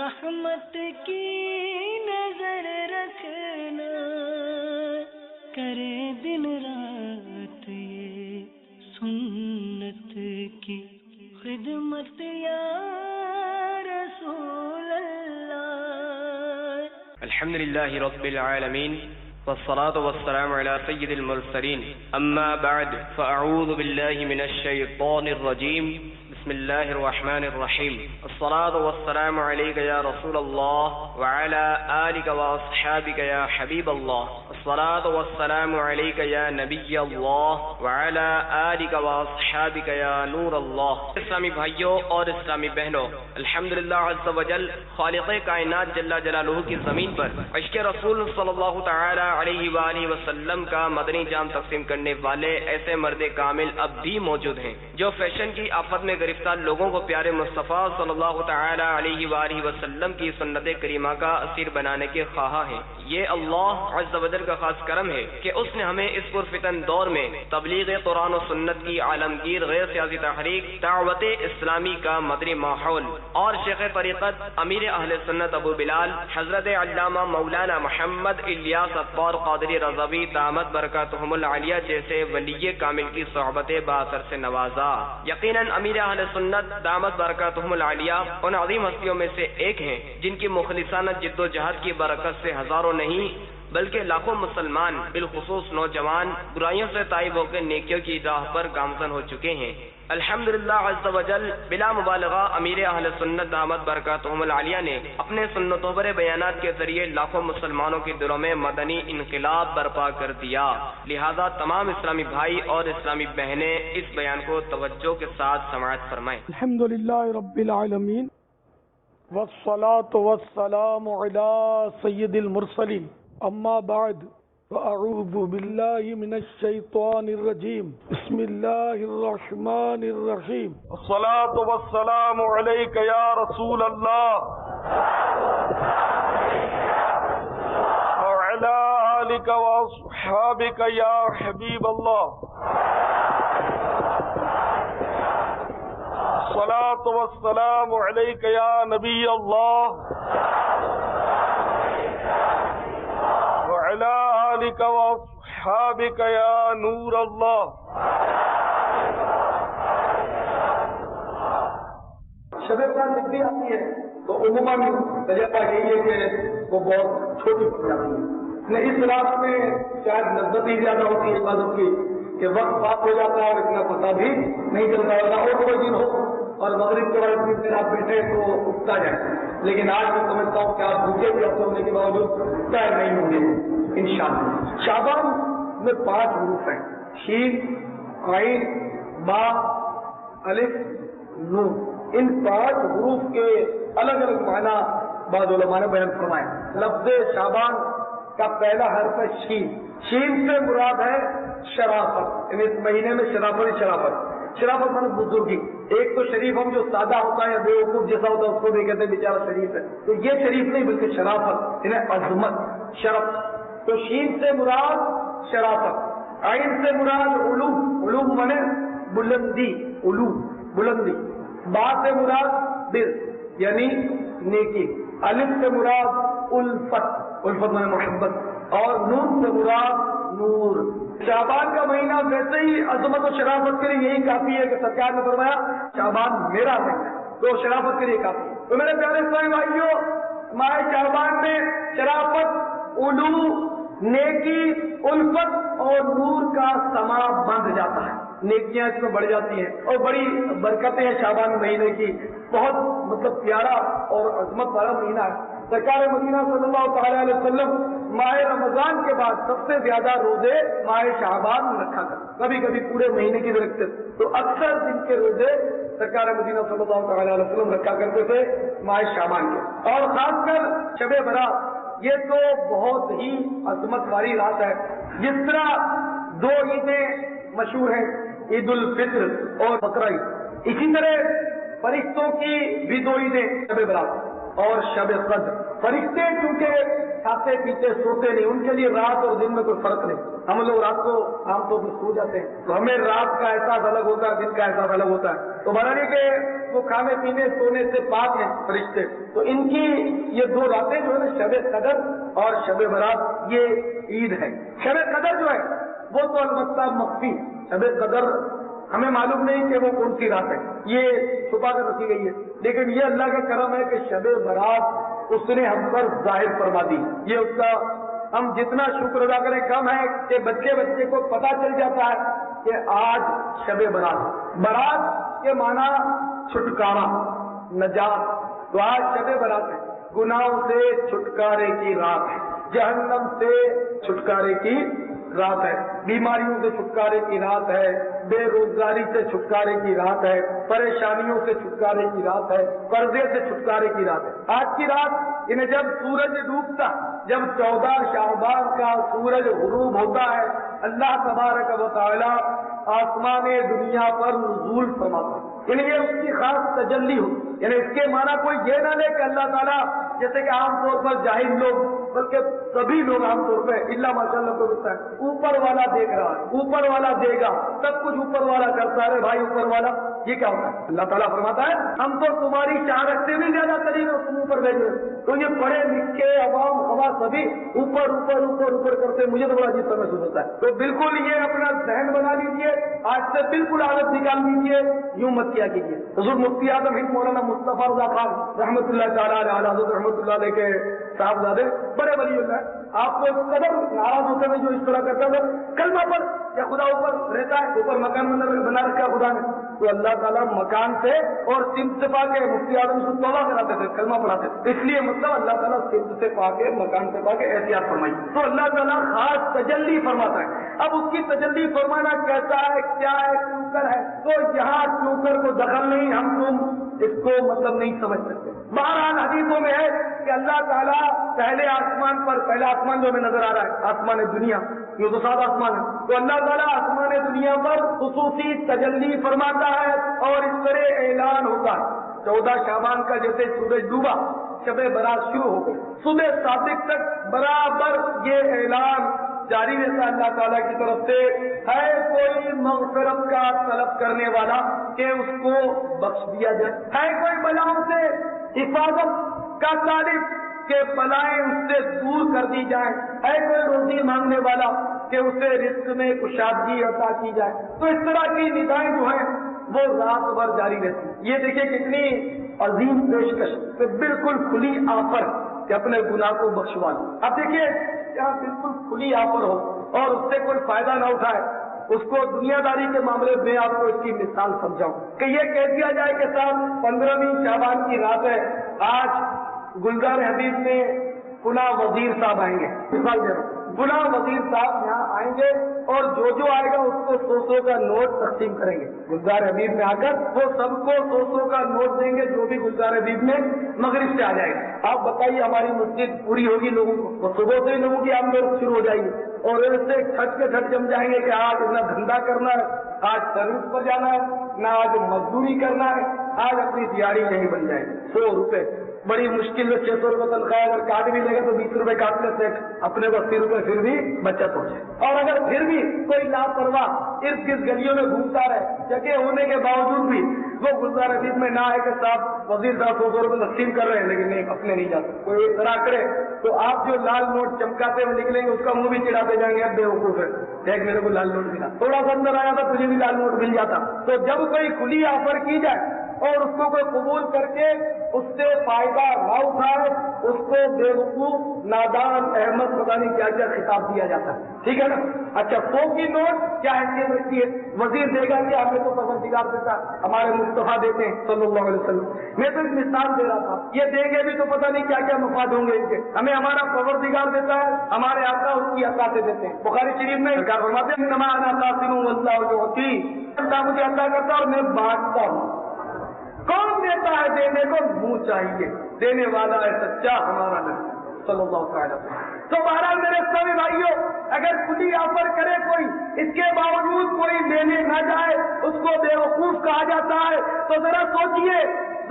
رحمت کی نظر رکھنا، کرے دن رات یہ سنت کی خدمت یا رسول اللہ۔ الحمد للہ رب العالمین والصلاة والسلام على سید المرسلین، اما بعد فاعوذ باللہ من الشیطان الرجیم، بسم اللہ الرحمن الرحیم، الصلاة والسلام علیک یا رسول اللہ وعلى آلک واصحابک یا حبیب اللہ، الصلاة والسلام علیک یا نبی اللہ وعلى آلک واصحابک یا نور اللہ۔ اسلامی بھائیوں اور اسلامی بہنوں، الحمدللہ عز وجل خالق کائنات جل جلالہ کی زمین پر عشق رسول صلی اللہ تعالی علیہ وآلہ وسلم کا مدنی جام تقسیم کرنے والے ایسے مرد کامل اب بھی موجود ہیں جو فیشن کی آفت میں گرفتار لوگوں کو پیارے مصطفیٰ صلی اللہ تعالی علیہ وآلہ وسلم کی سنت کریمہ کا اسیر بنانے کے خواہاں ہیں۔ یہ اللہ عز وجل کا خاص کرم ہے کہ اس نے ہمیں اس پرفتن دور میں تبلیغ قرآن و سنت کی عالمگیر غیر سیاسی تحریک دعوت اسلامی کا مدنی ماحول اور شیخ طریقت امیر اہل سنت ابو بلال حضرت علامہ مولانا محمد الیاس اطوار قادری رضوی دامت برکاتہم العالیہ جیسے ولی کامل کی صحبت باثر سے نوازا۔ یقیناً امیر اہل سنت دامت برکاتہم العالیہ ان عظیم ہستیوں میں سے ایک ہیں جن کی مخلصانہ جد و جہد کی برکت سے ہزاروں نہیں بلکہ لاکھوں مسلمان بالخصوص نوجوان برائیوں سے تائب ہو کے نیکیوں کی راہ پر گامزن ہو چکے ہیں۔ الحمدللہ عز وجل بلا مبالغہ امیر اہل سنت دامت برکاتہم العالیہ نے اپنے سنتوں پر بیانات کے ذریعے لاکھوں مسلمانوں کے دلوں میں مدنی انقلاب برپا کر دیا، لہذا تمام اسلامی بھائی اور اسلامی بہنیں اس بیان کو توجہ کے ساتھ سماعت فرمائیں۔ الحمدللہ رب العالمین والصلاة والسلام علی سید المرسلین، اما بعد فاعوذ باللہ من الشیطان الرجیم، بسم اللہ الرحمن الرحیم، الصلاة والسلام علیک یا رسول اللہ وعلی آلک واصحابک یا حبیب اللہ، الصلاة والسلام علیک یا نبی اللہ وعلى آلك وأصحابك يا نور اللہ۔ شب برات جب بھی آتی ہے تو عموماً تجربہ یہی ہے کہ وہ بہت چھوٹی پڑ جاتی ہے، اس رات میں شاید لذت ہی زیادہ ہوتی ہے عبادت کی کہ وقت پاک ہو جاتا ہے اور اتنا پتہ بھی نہیں چلتا ہے، اور کوئی دن ہو اور مغرب کے بعد اتنی دیر آپ بیٹھے تو اٹھتا جائے، لیکن آج میں سمجھتا ہوں کہ آپ بھوکے بھی افسر ہونے کے باوجود تیر نہیں ہوں گے انشاءاللہ۔ شعبان میں 5 حروف ہیں، شین، عین، با، الف، نون۔ ان 5 حروف کے الگ الگ معنی بعض علماء نے بیان فرمائے۔ لفظ شعبان کا پہلا حرف ہے شین، شین سے مراد ہے شرافت، یعنی اس مہینے میں شرافت ہی شرافت، شرافت مانے بزرگی۔ ایک تو شریف ہم جو سادہ ہوتا ہے یا بے وقوف جیسا ہوتا ہے اس کو بھی کہتے ہیں بیچارہ شریف ہے، تو یہ شریف نہیں بلکہ شرافت، یعنی عظمت، شرف۔ تو شین سے مراد شرافت، عین سے مراد علوم، علوم مانے بلندی، علوم بلندی، با سے مراد بر یعنی نیکی، الف سے مراد الفت، الفت مانے محبت، اور نون سے مراد نور۔ شعبان کا مہینہ ویسے ہی عظمت و شرافت کے لیے یہی کافی ہے کہ سرکار نے فرمایا شعبان میرا مہینہ، تو شرافت کے لیے کافی۔ تو میرے پیارے اسلامی بھائیوں، ماہ شعبان میں شرافت، علوم، نیکی، الفت اور نور کا سما بندھ جاتا ہے، نیکیاں اس میں بڑھ جاتی ہیں اور بڑی برکتیں ہیں شعبان مہینے کی، بہت مطلب پیارا اور عظمت والا مہینہ ہے۔ سرکار مدینہ صلی اللہ تعالی علیہ وسلم ماہ رمضان کے بعد سب سے زیادہ روزے ماہ شعبان میں رکھا کرتے، کبھی کبھی پورے مہینے کی بھی رکھتے، تو اکثر دن کے روزے سرکار مدینہ صلی اللہ تعالی علیہ وسلم رکھا کرتے تھے ماہ شعبان کے۔ اور خاص کر شب برات، یہ تو بہت ہی عظمت والی رات ہے۔ جس طرح 2 عیدیں مشہور ہیں، عید الفطر اور بقرہ عید، اسی طرح فرشتوں کی بھی 2 عیدیں، شب برات اور شب قدر۔ فرشتے چونکہ کھاتے پیتے سوتے نہیں، ان کے لیے رات اور دن میں کوئی فرق نہیں. ہم لوگ رات کو عام طور پر سو جاتے ہیں تو ہمیں رات کا احساس الگ ہوتا ہے، دن کا احساس الگ ہوتا ہے. تو بنانے کے وہ کھانے پینے سونے سے پاک ہیں فرشتے. تو ان کی یہ 2 راتیں جو ہے نا، شب قدر اور شب برات، یہ عید ہے. شب قدر جو ہے وہ تو البتہ مخفی. شب قدر ہمیں معلوم نہیں کہ وہ کون سی رات ہے، یہ چھپا کر رکھی گئی ہے. لیکن یہ اللہ کا کرم ہے کہ شب برات اس نے ہم پر ظاہر فرما دی. یہ اس کا ہم جتنا شکر ادا کریں کم ہے کہ بچے کو پتا چل جاتا ہے کہ آج شب برات. برات کے معنی چھٹکارا، نجات. تو آج شب برات ہے، گناہوں سے چھٹکارے کی رات ہے، جہنم سے چھٹکارے کی رات ہے، بیماریوں سے چھٹکارے کی رات ہے، بے روزگاری سے چھٹکارے کی رات ہے، پریشانیوں سے چھٹکارے کی رات ہے، قرضے سے چھٹکارے کی رات ہے. آج کی رات انہیں جب سورج ڈوبتا، جب 14 شعبان کا سورج غروب ہوتا ہے، اللہ تبارک و تعالی آسمان دنیا پر نزول فرماتا ہے. یعنی یہ اس کی خاص تجلی ہو. یعنی اس کے معنی کوئی یہ نہ لے کہ اللہ تعالیٰ جیسے کہ عام طور پر جاہل لوگ، بلکہ سبھی لوگ عام طور پہ اللہ ماشاء اللہ کو ہوتا ہے اوپر والا دیکھ رہا ہے، اوپر والا دے گا، سب کچھ اوپر والا کرتا ہے. بھائی اوپر والا یہ کیا ہوتا ہے؟ اللہ تعالیٰ فرماتا ہے ہم تو تمہاری شہادت سے بھی زیادہ قریب ہو، تم اوپر بیٹھے. تو یہ پڑھے لکھے عوام ہوا سبھی اوپر اوپر اوپر اوپر کرتے، مجھے تو بڑا عجیب سا محسوس ہوتا ہے. تو بالکل یہ اپنا ذہن بنا لیجیے، آج سے بالکل عادت نکال لیجیے، یوں مت کیا کیجیے. حضور مفتی اعظم ہند مولانا مصطفیٰ رضا خان رحمۃ اللہ تعالیٰ علیہ، حضرت رحمۃ اللہ علیہ کے صاحبزادے، بڑے ولی اللہ. آپ کو قدر ناراض ہوتے ہوئے جو اس طرح کرتا ہے کلمہ پر، یا خدا اوپر رہتا ہے، اوپر مکان بنا رکھا خدا نے، تو اللہ تعالیٰ مکان سے اور سمت سے پا کے مفتی اعظم سے توبہ کراتے تھے، کلمہ پڑھاتے تھے. اس لیے مطلب اللہ تعالیٰ سمت سے پا کے مکان سے پا کے احتیاط فرمائی. تو اللہ تعالیٰ خاص تجلی فرماتا ہے. اب اس کی تجلی فرمانا کیسا ہے، کیا ہے، کیوں کر ہے، تو یہاں کیوں کر کو دخل نہیں، ہم تم اس کو مطلب نہیں سمجھ سکتے. بہرحال حدیثوں میں ہے کہ اللہ تعالیٰ پہلے آسمان پر، پہلا آسمان جو ہمیں نظر آ رہا ہے آسمان دنیا، یہ تو 7 آسمان ہے، تو اللہ تعالیٰ آسمان دنیا پر خصوصی تجلی فرماتا ہے اور اس طرح اعلان ہوتا ہے. 14 شعبان کا جیسے سورج ڈوبا، شب برات شروع ہو گئی، صبح صادق تک برابر یہ اعلان جاری رہتا اللہ تعالیٰ کی طرف سے، ہے کوئی مغفرت کا طلب کرنے والا کہ اس کو بخش دیا جائے، ہے کوئی بلاؤں سے حفاظت کا طالب کہ بلائیں اس سے دور کر دی جائیں، ہے کوئی روزی مانگنے والا کہ اسے رزق میں کشادگی عطا کی جائے. تو اس طرح کی ندائیں جو ہیں وہ رات بھر جاری رہتی. یہ دیکھیں کتنی عظیم پیشکش، کہ بالکل کھلی آفر کہ اپنے گناہ کو بخشوا لو. اب دیکھیے یہاں بالکل کھلی آفر ہو اور اس سے کوئی فائدہ نہ اٹھائے، اس کو دنیا داری کے معاملے میں آپ کو اس کی مثال سمجھاؤں کہ یہ کہہ دیا جائے کہ صاحب 15ویں شعبان کی رات ہے، آج گلزار حبیب میں فلاں وزیر صاحب آئیں گے، مثال دے رہا ہوں، فلاں وزیر صاحب یہاں آئیں گے اور جو آئے گا اس کو 100 کا نوٹ تقسیم کریں گے. گلزار حبیب میں آ کر وہ سب کو 100 کا نوٹ دیں گے، جو بھی گلزار حبیب میں مغرب سے آ جائے گا. آپ بتائیے ہماری مسجد پوری ہوگی لوگوں کو، وہ صبح سے ہی لوگوں کی آمد شروع ہو جائے گی اور ایسے چھٹ کے چھٹ جم جائیں گے کہ آج نہ دھندا کرنا ہے، آج سروس پر جانا ہے، نہ آج مزدوری کرنا ہے، آج اپنی دیہڑی نہیں بن جائے. 100 روپے بڑی مشکل سے 600 روپے تنخواہ اگر کاٹ بھی لے گا تو 20 روپے کاٹ لے سیٹ، اپنے کو 80 روپے پھر بھی بچت ہو جائے. اور اگر پھر بھی کوئی لاپرواہ ارد گرد گلیوں میں گھومتا رہے، جگہ ہونے کے باوجود بھی وہ گلزار حبیب میں نہ آئے کہ صاحب وزیر صاحب 100 روپے تقسیم کر رہے ہیں لیکن نہیں اپنے نہیں جاتے، کوئی اطلاع کرے تو آپ جو لال نوٹ چمکاتے ہوئے نکلیں گے اس کا منہ بھی چڑھاتے جائیں گے، اب بے وقوف ہے، دیکھ میرے کو لال نوٹ ملا، تھوڑا سا اندر آیا تھا تجھے بھی لال نوٹ مل جاتا. تو جب کوئی کھلی آفر کی جائے اور اس کو کوئی قبول کر کے اس سے فائدہ نہ اٹھائے، اس کو بے وقوف، نادان، احمد، پتہ نہیں کیا کیا خطاب دیا جاتا ہے. ٹھیک ہے نا؟ اچھا 100 کی نوٹ کیا حیثیت رکھتی ہے؟ وزیر دے گا کہ ہمیں تو پروردگار دیتا، ہمارے مصطفیٰ دیتے ہیں صلی اللہ علیہ وسلم. میں تو ایک مثال دے رہا تھا، یہ دیں گے بھی تو پتہ نہیں کیا کیا مفاد ہوں گے ان کے. ہمیں ہمارا پروردگار دیتا ہے، ہمارے آقا اس کی عطا سے دیتے ہیں. بخاری شریف میں فرماتے ہیں انما انا قاسم واللہ یعطی، اللہ مجھے عطا کرتا اور میں بانٹتا ہوں. کون دیتا ہے؟ دینے کو منہ چاہیے، دینے والا ہے سچا ہمارا نبی صلی اللہ علیہ وسلم. تو بہرحال میرے سبھی بھائیوں، اگر کھلی آفر کرے کوئی، اس کے باوجود کوئی لینے نہ جائے، اس کو بے وقوف کہا جاتا ہے. تو ذرا سوچئے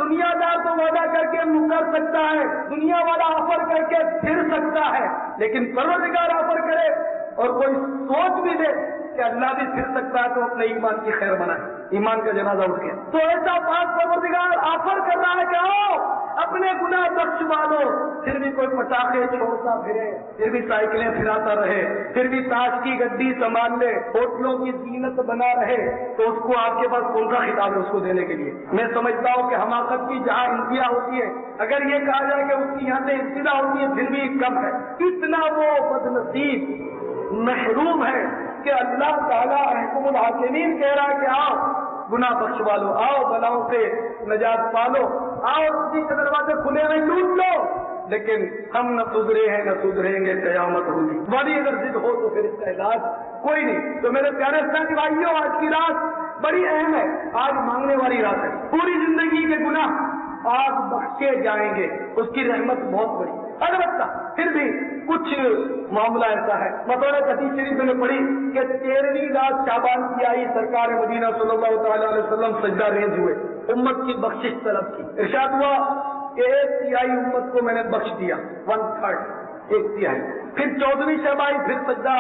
دنیا دار تو وعدہ کر کے مکر سکتا ہے، دنیا والا آفر کر کے پھر سکتا ہے، لیکن پروردگار آفر کرے اور کوئی سوچ بھی دے کہ اللہ بھی پھر سکتا ہے تو اپنے ایمان کی خیر بنائے، ایمان کا جنازہ اٹھ گیا تو ایسا پاک پروردگار آفر کر رہا ہے کہ آؤ اپنے گناہ بخشوا دو، پھر بھی کوئی پٹاخے چھوڑتا پھرے، پھر بھی سائیکلیں پھراتا رہے، پھر بھی تاش کی گڈی سنبھال لے، ہوٹلوں کی زینت بنا رہے، تو اس کو آپ کے پاس کون سا خطاب ہے اس کو دینے کے لیے؟ میں سمجھتا ہوں کہ حماقت کی جہاں انتہا ہوتی ہے، اگر یہ کہا جائے کہ اس کی یہاں سے ابتدا ہوتی ہے پھر بھی کم ہے، اتنا وہ بدنصیب محروم ہے کہ اللہ تعالیٰ حکم الحاکمین کہہ رہا ہے کہ آؤ گناہ بخشوا لو، آؤ بلاؤں سے نجات پالو، آؤ اسی کے دروازے کھلے ہوئے لوٹ لو، لیکن ہم نہ سدھرے ہیں نہ سدھریں گے، قیامت ہوگی۔ بڑی اگر ضد ہو تو پھر اس کا علاج کوئی نہیں۔ تو میرے پیارے اسلامی بھائیوں، آج کی رات بڑی اہم ہے، آج مانگنے والی رات ہے، پوری زندگی کے گناہ آج بخشے جائیں گے، اس کی رحمت بہت بڑی۔ البتہ پھر بھی کچھ معاملہ ایسا ہے، بطور حدیث شریف میں نے پڑھی کہ 13ویں رات شعبان کی آئی، سرکار مدینہ صلی اللہ تعالی علیہ وسلم سجدہ ریز ہوئے، امت کی بخشش طلب کی، ارشاد ہوا کہ 1/3 امت کو میں نے بخش دیا، 1/3 1/3۔ پھر 14ویں شب آئی، پھر سجدہ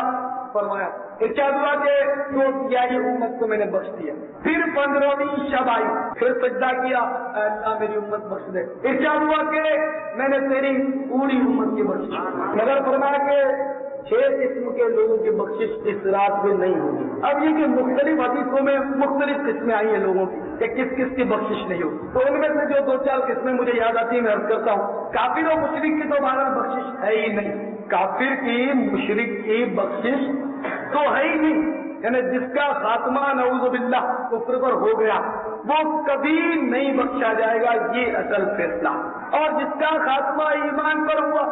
فرمایا، ارشاد ہوا کہ 2/3 امت کو میں نے بخش دیا۔ پھر 15ویں شب آئی، پھر سجدہ کیا، اے اللہ میری امت بخش دے، ارشاد ہوا کہ میں نے تیری پوری امت کی بخش دی، مگر فرمایا کہ 6 قسم کے لوگوں کی بخشش اس رات میں نہیں ہوگی۔ اب یہ کہ مختلف حدیثوں میں مختلف قسمیں آئی ہیں لوگوں کی کہ کس کس کی بخشش نہیں ہوگی، تو ان میں سے جو 2-4 قسمیں مجھے یاد آتی ہیں میں عرض کرتا ہوں۔ کافر و مشرک کی تو بہرحال بخشش ہے ہی نہیں، کافر کی مشرک کی بخشش تو ہے ہی نہیں، یعنی جس کا خاتمہ نعوذ باللہ کفر پر ہو گیا وہ کبھی نہیں بخشا جائے گا، یہ اصل فیصلہ۔ اور جس کا خاتمہ ایمان پر ہوا،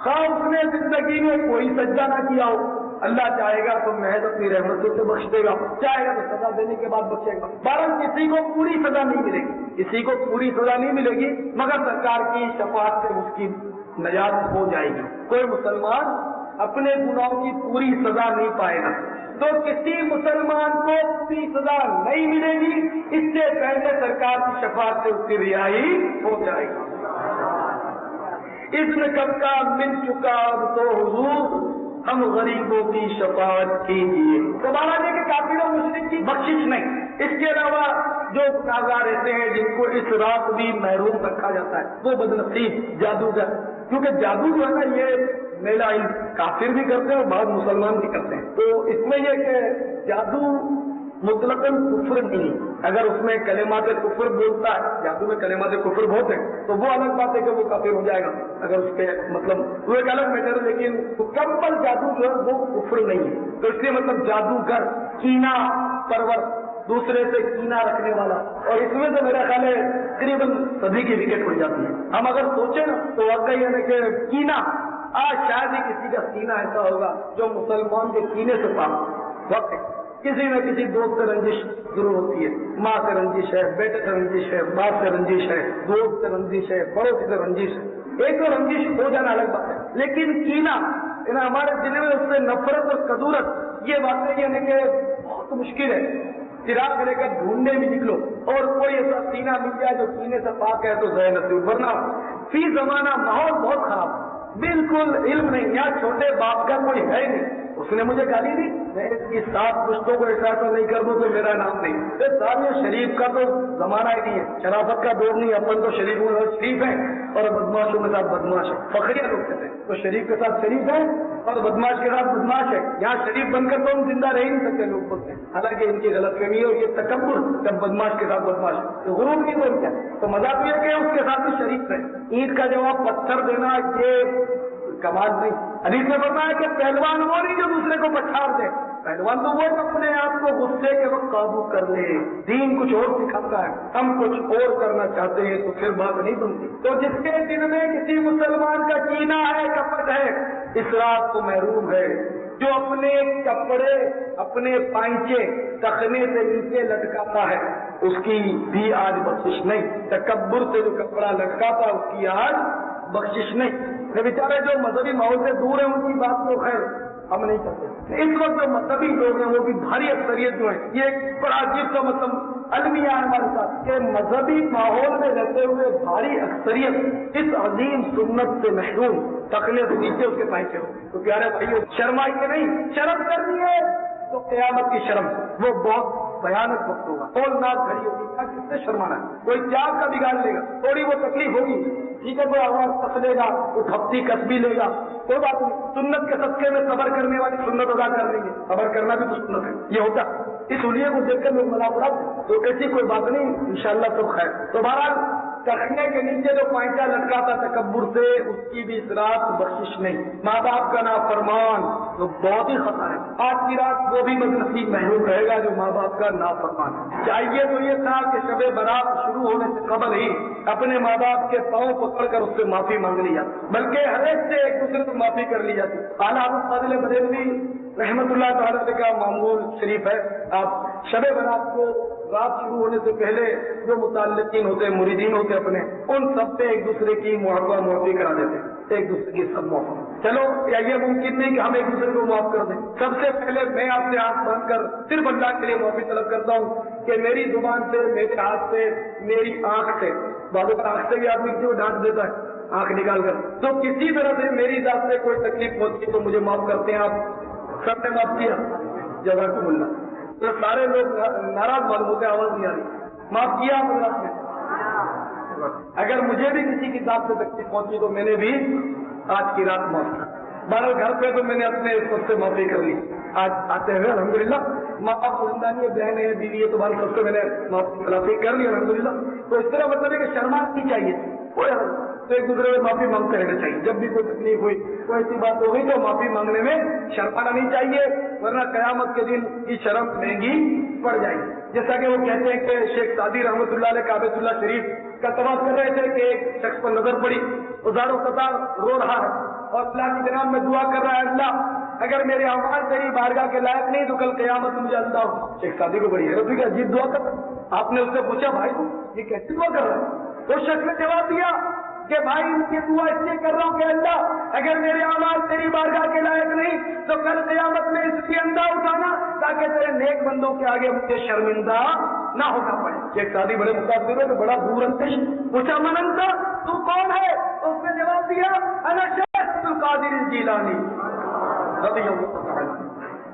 خواہ اس نے زندگی میں کوئی سجدہ نہ کیا ہو، اللہ چاہے گا تو محض اپنی رحمتوں سے بخش دے گا، چاہے گا تو سزا دینے کے بعد بخشے گا۔ بہرحال کسی کو پوری سزا نہیں ملے گی، کسی کو پوری سزا نہیں ملے گی، مگر سرکار کی شفاعت سے اس کی نجات ہو جائے گی۔ کوئی مسلمان اپنے گناہوں کی پوری سزا نہیں پائے گا، تو کسی مسلمان کو پوری سزا نہیں ملے گی، اس سے پہلے سرکار کی شفاعت سے اس کی رہائی ہو جائے گی۔ اس میں کب کا مل چکا اب تو حضور ہم غریبوں کی شفاعت کیجیے۔ تو بہرحال یہ کہ کافر و مشرک کی بخشش نہیں، اس کے علاوہ جو گناہگار رہتے ہیں جن کو اس رات بھی محروم رکھا جاتا ہے وہ بدنصیب جادوگر، کیونکہ جادو جو ہے نا یہ میلا کافر بھی کرتے ہیں اور بعض مسلمان بھی کرتے ہیں، تو اس میں یہ کہ جادو مطلقاً کفر نہیں، اگر اس میں کلمات کفر بولتا ہے، جادو میں کلمات کفر بہت ہیں تو وہ الگ بات ہے کہ وہ کافر ہو جائے گا، اگر اس کے مطلب وہ ایک الگ میٹر ہے، لیکن مکمل جادو جو ہے وہ کفر نہیں ہے۔ تو اس لیے مطلب جادوگر، کینہ پرور، دوسرے سے کینہ رکھنے والا، اور اس میں تو میرا خیال ہے تقریباً سبھی کی وکٹ پڑ جاتی ہے۔ ہم اگر سوچیں نا تو واقعی ہے کہ کینہ، آج شاید ہی کسی کا سینہ ایسا ہوگا جو مسلمان کے کینے سے پاک وقت کسی نہ کسی دوست سے رنجش ضرور ہوتی ہے، ماں سے رنجش ہے، بیٹے سے رنجش ہے، باپ سے رنجش ہے، دوست سے رنجش ہے، پڑوسی سے رنجش ہے، ایک تو رنجش ہو جانا الگ بات ہے، لیکن کینہ ہمارے دل میں اس سے نفرت اور کدورت، یہ باتیں یعنی کہ بہت مشکل ہے۔ چراغ لے کر ڈھونڈنے بھی نکلو اور کوئی ایسا سینہ مل جائے جو سینے سے پاک ہے تو ذہن نصیب، ورنہ فی زمانہ ماحول بہت خراب، بالکل علم نہیں، یہاں چھوٹے باپ کا کوئی ہے نہیں، اس نے مجھے گالی دی، میں اس کی 7 پشتوں کو ایسا نہیں کر دوں تو میرا نام نہیں۔ سارے شریف کا تو زمانہ ہی نہیں ہے، شرافت کا دور نہیں، اپن تو شریفوں کے ساتھ شریف ہیں اور بدماشوں کے ساتھ بدماش ہے، فخریہ لوگ کہتے ہیں، تو شریف کے ساتھ شریف ہے اور بدماش کے ساتھ بدماش ہے، یہاں شریف بن کر تو ہم زندہ رہ ہی نہیں سکتے لوگ بولتے ہیں، حالانکہ ان کی غلط فہمی ہے اور یہ تکبر جب بدماش کے ساتھ بدماش ہے، غرور کی تو کیا، تو مذاق یہ کہ اس کے ساتھ بھی شریف ہے۔ اینٹ کا جواب پتھر دینا یہ کمال نہیں، حدیث میں فرمایا کہ پہلوان وہ نہیں جو دوسرے کو پچھاڑ دے، پہلوان تو وہ اپنے آپ کو غصے کے وقت قابو کر لے، دین کچھ اور سکھاتا ہے، ہم کچھ اور کرنا چاہتے ہیں تو پھر بات نہیں بنتی۔ تو جس کے دل میں کسی مسلمان کا کینہ ہے، کپٹ ہے، اس رات کو محروم ہے، جو اپنے کپڑے، اپنے پائنچے تخنے سے نیچے لٹکاتا ہے اس کی بھی آج بخشش نہیں، تکبر سے جو کپڑا لٹکاتا ہے اس کی آج بخشش نہیں۔ بیچارے جو مذہبی ماحول سے دور ہیں ان کی بات تو خیر ہم نہیں کرتے۔ اس وقت جو مذہبی لوگ ہیں وہ بھی بھاری اکثریت جو ہے، یہ ایک بڑا عجیب سا مطلب المیہ ہے ہمارے ساتھ کہ مذہبی ماحول میں رہتے ہوئے بھاری اکثریت اس عظیم سنت سے محروم، تقلید نیچے اس کے پہنچے ہو۔ تو پیارے بھائیو، شرمائیے نہیں، شرم کرنی ہے تو قیامت کی شرم وہ بہت بھیانک وقت ہوگا، ہولناک گھڑی ہوگی، کس سے شرمانا ہے؟ کوئی چاک کا بگاڑ لے گا، تھوڑی وہ تکلیف ہوگی، ٹھیک ہے، کوئی آواز کس لے گا، وہ ہفتی کس بھی لے گا، کوئی بات نہیں، سنت کے صدقے میں صبر کرنے والی سنت ادا کر لیں گے، صبر کرنا بھی تو سنت ہے، یہ ہوتا اس حلیے کو دیکھ کر لوگ مذاکرات، تو ایسی کوئی بات نہیں، انشاءاللہ سب خیر۔ تو بہرحال تخنے کے نیچے جو پائچا لٹکا تھا تکبر سے، اس کی بھی اس رات بخشش نہیں۔ ماں باپ کا نافرمان تو بہت ہی خطا ہے، آج کی رات وہ بھی بدنصیب محروم رہے گا جو ماں باپ کا نافرمان ہے۔ چاہیے تو یہ تھا کہ شب برات شروع ہونے سے قبل ہی اپنے ماں باپ کے پاؤں پکڑ کر اس سے معافی مانگ لیا، بلکہ ہر ایک سے ایک دوسرے کو معافی کر لی جاتی۔ اعلیٰ حضرت فاضل بریلوی رحمت اللہ تعالیٰ کا معمول شریف ہے، آپ شب برات کو رات شروع ہونے سے پہلے جو متعلقین ہوتے ہیں، مریدین ہوتے اپنے، ان سب سے ایک دوسرے کی معافی کرا دیتے، ایک دوسرے کی سب معاف۔ چلو یہ ممکن نہیں کہ ہم ایک دوسرے کو معاف کر دیں، سب سے پہلے میں آپ سے ہاتھ باندھ کر صرف اللہ کے لیے معافی طلب کرتا ہوں کہ میری زبان سے، میرے ہاتھ سے، میری آنکھ سے، بعض آنکھ سے بھی آدمی کسی کو ڈانٹ دیتا ہے آنکھ نکال کر، تو کسی طرح سے میری ذات سے کوئی تکلیف ہوتی ہے تو مجھے معاف کرتے ہیں آپ سب نے معاف کیا، جزاکم اللہ۔ تو سارے لوگ ناراض معلوم ہوتے، آواز نہیں آ رہی، معاف کیا آپ نے؟ اگر مجھے بھی کسی کی ذات سے تکلیف پہنچی تو میں نے بھی آج کی رات معاف کیا، بارہ گھر پہ تو میں نے اپنے سب سے معافی کر لی، آج آتے ہوئے الحمدللہ ماں باپ خاندانی بہن ہے، بیوی ہے، تمہارے سب سے میں نے معافی کر لی الحمدللہ۔ تو اس طرح مطلب ہے کہ شرما نہیں چاہیے، تو ایک دوسرے میں معافی مانگتے رہنا چاہیے، جب بھی کوئی تکلیف ہوئی، کوئی ایسی بات ہو گئی تو معافی مانگنے میں شرمانا نہیں چاہیے، ورنہ قیامت کے دن کی شرم مہنگی پڑ جائے گی۔ جیسا کہ وہ کہتے ہیں کہ شیخ سعدی رحمۃ اللہ علیہ کعبۃ اللہ شریف کا طواف کر رہے تھے کہ ایک شخص پر نظر پڑی، ہزاروں قطار رو رہا ہے اور اللہ کی جناب میں دعا کر رہا ہے، اللہ اگر میرے اعمال تیری بارگاہ کے لائق نہیں تو کل قیامت میں مجھے اللہ ہو۔ شیخ سعدی کو بڑی حیرت ہوئی کہ عجیب دعا کر، آپ نے اس سے پوچھا بھائی یہ کیسی دعا کر رہا ہے؟ تو شخص نے جواب دیا کہ بھائی یہ دعا اس لیے کر رہا ہوں کہ اللہ اگر میرے اعمال تیری بارگاہ کے لائق نہیں تو کل قیامت میں اس لیے اندھا اٹھانا تاکہ تیرے نیک بندوں کے آگے مجھے شرمندہ نہ ہونا پڑے۔ ایک شادی بڑے متاثر ہے کہ بڑا دور اندیش پوچھا منن تھا تو کون ہے؟ تو اس نے جواب دیا انا شیخ عبد القادر الجیلانی رضی اللہ تعالی۔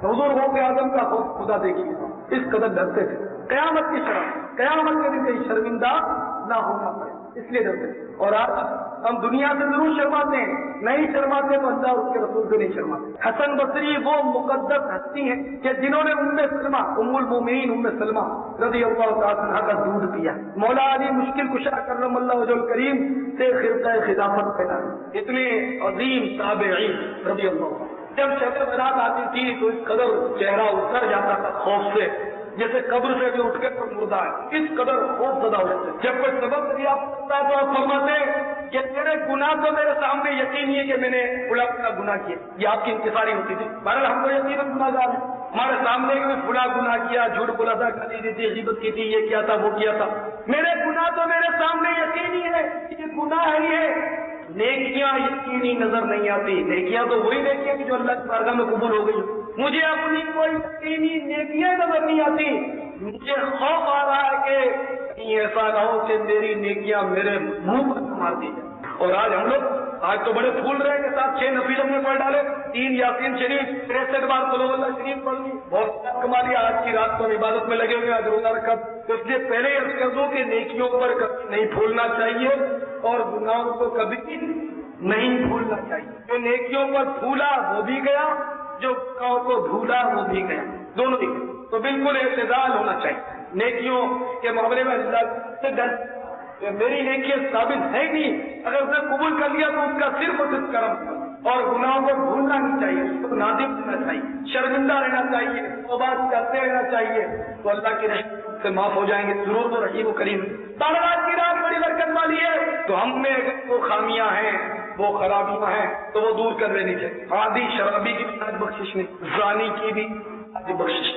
حضور غوث اعظم کا خوف خدا دیکھیے، اس قدر ڈرتے تھے قیامت کی شرم، قیامت کے دن کہیں شرمندہ نہ ہونا پڑے، اس لیے ڈرتے تھے۔ اور آج ہم دنیا سے ضرور شرماتے ہیں، نہیں شرماتے تو اللہ اور اس کے رسول سے نہیں شرماتے۔ حسن بصری وہ مقدس ہستی ہیں کہ جنہوں نے ام سلمہ ام المومنین ام سلمہ رضی اللہ تعالی عنہا کا دودھ پیا، مولا علی مشکل کشا کرم اللہ وجہ الکریم سے خرقہ خلافت پہنا، اتنے عظیم تابعین رضی اللہ۔ جب شب برات آتی تھی تو اس قدر چہرہ اتر جاتا تھا خوف سے جیسے قبر سے بھی اٹھ کے کوئی مردہ ہے، اس قدر خوف زدہ ہو جاتے۔ جب کوئی سبب دیا تو آپ فرماتے کہ تیرے گناہ تو میرے سامنے یقین ہی ہے کہ میں نے فلاں گناہ کیا، یہ آپ کی انتصاری ہوتی تھی۔ بہرحال ہم کو یقیناً گناہ گار ہیں، ہمارے سامنے کہ میں فلاں گناہ کیا، جھوٹ بولا تھا، گالی دی تھی، غیبت کی تھی، یہ کیا تھا، وہ کیا تھا، میرے گناہ تو میرے سامنے یقین ہی ہے، یہ گناہ ہی ہے۔ نیکیاں یقینی نظر نہیں آتی، نیکیاں تو وہی نیکیاں جو اللہ کی بارگاہ میں قبول ہو گئی، مجھے اپنی کوئی یقینی نیکیاں نظر نہیں آتی، مجھے خوف آ رہا ہے کہ کہیں ایسا نہ ہو کہ میری نیکیاں میرے منہ پر مار دی جائیں۔ اور آج ہم لوگ تو بڑے پھول رہے کے ساتھ 6 نفل ہم نے پڑھ ڈالے، 3 یاسین شریف، 63 بار قلو اللہ شریف پڑھ لی، بہت کما لیا۔ آج کی رات کو ہم عبادت میں لگے ہوئے، آج روزہ رکھا، تو اس لیے پہلے ہی عرض کر دوں کہ نیکیوں پر کبھی نہیں پھولنا چاہیے اور گناہوں کو کبھی نہیں بھولنا چاہیے۔ جو نیکیوں پر پھولا وہ بھی گیا، جو گناہوں کو بھولا وہ بھی گیا، دونوں ہی گئے۔ تو بالکل اعتدال ہونا چاہیے نیکیوں کے معاملے میں۔ اللہ سے ڈر کہ میری نیکیاں ثابت ہے نہیں، اگر اس نے قبول کر لیا تو اس کا صرف اور صرف کرم، اور گناہوں کو بھولنا نہیں چاہیے، اس کو نادم ہونا چاہیے، شرمندہ رہنا چاہیے، توبہ کرتے رہنا چاہیے، تو اللہ کی رحمت سے معاف ہو جائیں گے ضرور، تو رحیم و کریم۔ رات کی رات بڑی برکت والی ہے، تو ہم میں اگر وہ خامیاں ہیں، وہ خرابیاں ہیں تو وہ دور کر لینی چاہیے۔ عادی شرابی کی بھی آج بخشش نہیں، زانی کی بھی آج بخشش،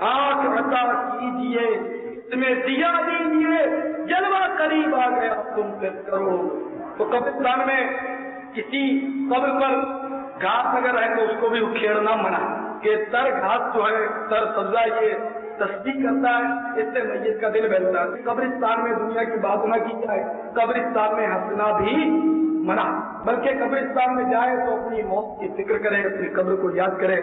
آنکھ عطا کیجیے، تمہیں دیا دیجیے، جلوہ قریب آ گیا تم پھر کرو۔ تو قبرستان میں کسی قبر پر گھاس اگر ہے تو اس کو بھی اکھیڑنا منع، کہ تر گھاس جو ہے، تر سبزہ یہ تصدیق کرتا ہے، اس سے میت کا دل بہلتا ہے۔ قبرستان میں دنیا کی بات نہ کی جائے، قبرستان میں ہنسنا بھی منع، بلکہ قبرستان میں جائے تو اپنی موت کی فکر کرے، اپنی قبر کو یاد کرے،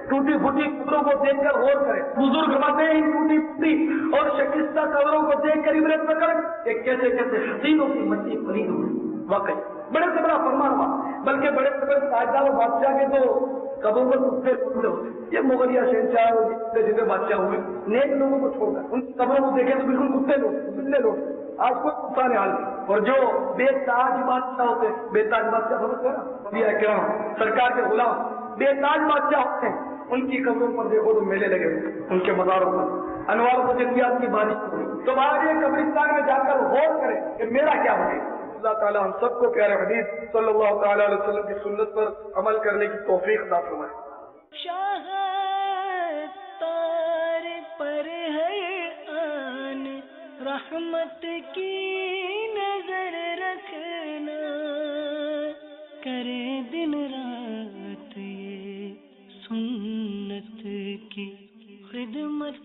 ٹوٹی پھوٹی قبروں کو دیکھ کر غور کرے۔ بزرگ باتیں ان ٹوٹی پھوٹی اور شکستہ قبروں کو دیکھ کر عبرت پکڑ کہ کیسے کیسے حسینوں کی مٹی پلید ہوئی۔ واقعی بڑے سے بڑا فرمان ہوا، بلکہ بڑے سے بڑے تاجدار و بادشاہ کے تو قبروں پر کتے ہوتے، یہ مغلیہ شہنشاہ اور جتنے بادشاہ ہوئے نیک لوگوں کو چھوڑ کر ان کی قبروں کو دیکھیں تو بالکل کتے لوگ، پچھلے لوگ، آج کوئی کتا نہیں حال۔ اور جو بے تاج بادشاہ ہوتے، بے تاج بادشاہ سمجھتے ہیں نا، انبیاء کرام سرکار کے غلام بے تاج بادشاہ ہوتے ہیں، ان کی قبروں پر دیکھو تو میلے لگے ہوئے، ان کے مزاروں پر انوار و جنگیات کی بارش ہوئی۔ تو آج قبرستان میں جا کر غور کریں کہ میرا کیا بنے۔ اللہ تعالیٰ ہم سب کو پیارے حدیث صلی اللہ تعالیٰ علیہ وسلم کی سنت پر عمل کرنے کی توفیق عطا فرمائے۔ شاہ تار پر ہے آن رحمت کی نظر رکھنا، کرے دن رات یہ سنت کی خدمت